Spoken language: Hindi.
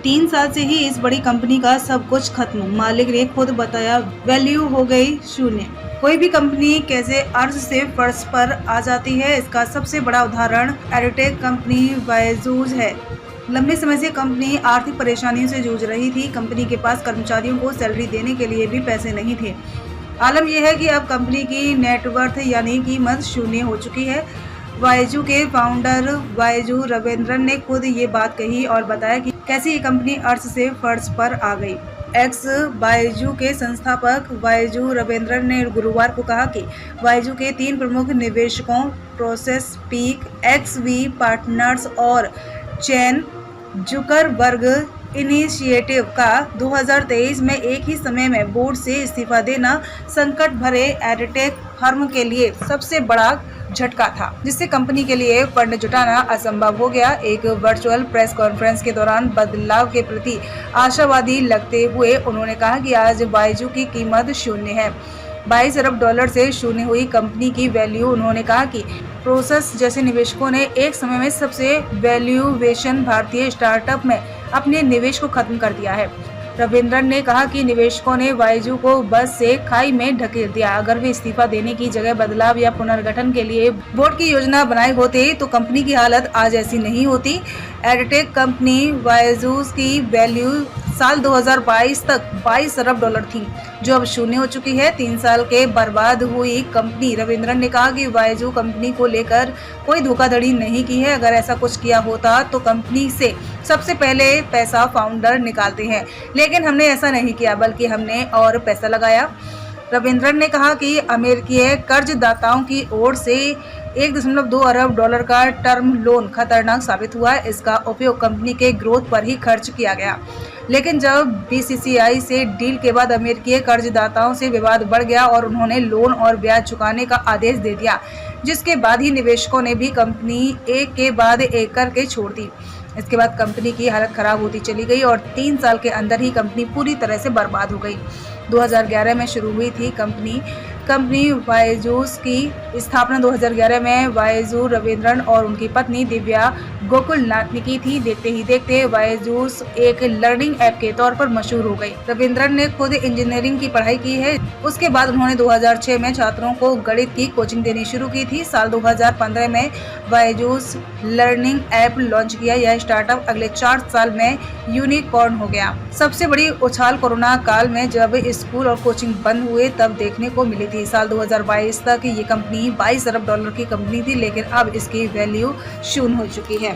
3 साल से ही इस बड़ी कंपनी का सब कुछ खत्म, मालिक ने खुद बताया। वैल्यू हो गई शून्य। कोई भी कंपनी कैसे अर्श से फर्श पर आ जाती है, इसका सबसे बड़ा उदाहरण एडटेक कंपनी बायजूस है। लंबे समय से कंपनी आर्थिक परेशानियों से जूझ रही थी। कंपनी के पास कर्मचारियों को सैलरी देने के लिए भी पैसे नहीं थे। आलम यह है कि अब कंपनी की नेटवर्थ यानी कीमत शून्य हो चुकी है। बायजू के फाउंडर बायजू रविंद्रन ने खुद ये बात कही और बताया कि कैसे ये कंपनी अर्श से फर्श पर आ गई। एक्स बायजू के संस्थापक बायजू रविंद्रन ने गुरुवार को कहा कि बायजू के 3 प्रमुख निवेशकों प्रोसेस पीक, एक्सवी पार्टनर्स और चैन जुकरबर्ग इनिशिएटिव का 2023 में एक ही समय में बोर्ड से इस्तीफा देना संकट भरे एडटेक फर्म के लिए सबसे बड़ा झटका था, जिससे कंपनी के लिए फंड जुटाना असंभव हो गया। एक वर्चुअल प्रेस कॉन्फ्रेंस के दौरान बदलाव के प्रति आशावादी लगते हुए उन्होंने कहा कि आज बायजू की कीमत शून्य है। 22 अरब डॉलर से शून्य हुई कंपनी की वैल्यू। उन्होंने कहा कि प्रोसेस जैसे निवेशकों ने एक समय में सबसे वैल्यूएशन भारतीय स्टार्टअप में अपने निवेश को खत्म कर दिया है। रविंद्रन ने कहा कि निवेशकों ने बायजू को बस से खाई में ढकेल दिया। अगर वे इस्तीफा देने की जगह बदलाव या पुनर्गठन के लिए बोर्ड की योजना बनाए होते तो कंपनी की हालत आज ऐसी नहीं होती। एडटेक कंपनी बायजूस की वैल्यू साल 2022 तक 22 अरब डॉलर थी, जो अब शून्य हो चुकी है। 3 साल के बर्बाद हुई कंपनी। रविंद्रन ने कहा कि बायजू कंपनी को लेकर कोई धोखाधड़ी नहीं की है। अगर ऐसा कुछ किया होता तो कंपनी से सबसे पहले पैसा फाउंडर निकालते हैं, लेकिन हमने ऐसा नहीं किया, बल्कि हमने और पैसा लगाया। रविंद्रन ने कहा कि अमेरिकी कर्जदाताओं की ओर से 1.2 अरब डॉलर का टर्म लोन खतरनाक साबित हुआ। इसका उपयोग कंपनी के ग्रोथ पर ही खर्च किया गया, लेकिन जब बीसीसीआई से डील के बाद अमेरिकी कर्जदाताओं से विवाद बढ़ गया और उन्होंने लोन और ब्याज चुकाने का आदेश दे दिया, जिसके बाद ही निवेशकों ने भी कंपनी एक के बाद एक करके छोड़ दी। इसके बाद कंपनी की हालत खराब होती चली गई और 3 साल के अंदर ही कंपनी पूरी तरह से बर्बाद हो गई। 2011 में शुरू हुई थी कंपनी बायजूस की स्थापना 2011 में बायजू रविंद्रन और उनकी पत्नी दिव्या गोकुलनाथ ने की थी। देखते ही देखते बायजूस एक लर्निंग ऐप के तौर पर मशहूर हो गई। रविंद्रन ने खुद इंजीनियरिंग की पढ़ाई की है। उसके बाद उन्होंने 2006 में छात्रों को गणित की कोचिंग देनी शुरू की थी। साल 2015 में बायजूस लर्निंग ऐप लॉन्च किया। यह स्टार्टअप अगले 4 साल में यूनिकॉर्न हो गया। सबसे बड़ी उछाल कोरोना काल में जब स्कूल और कोचिंग बंद हुए तब देखने को मिली थी। साल 2022 तक ये कंपनी 22 अरब डॉलर की कंपनी थी, लेकिन अब इसकी वैल्यू शून्य हो चुकी है।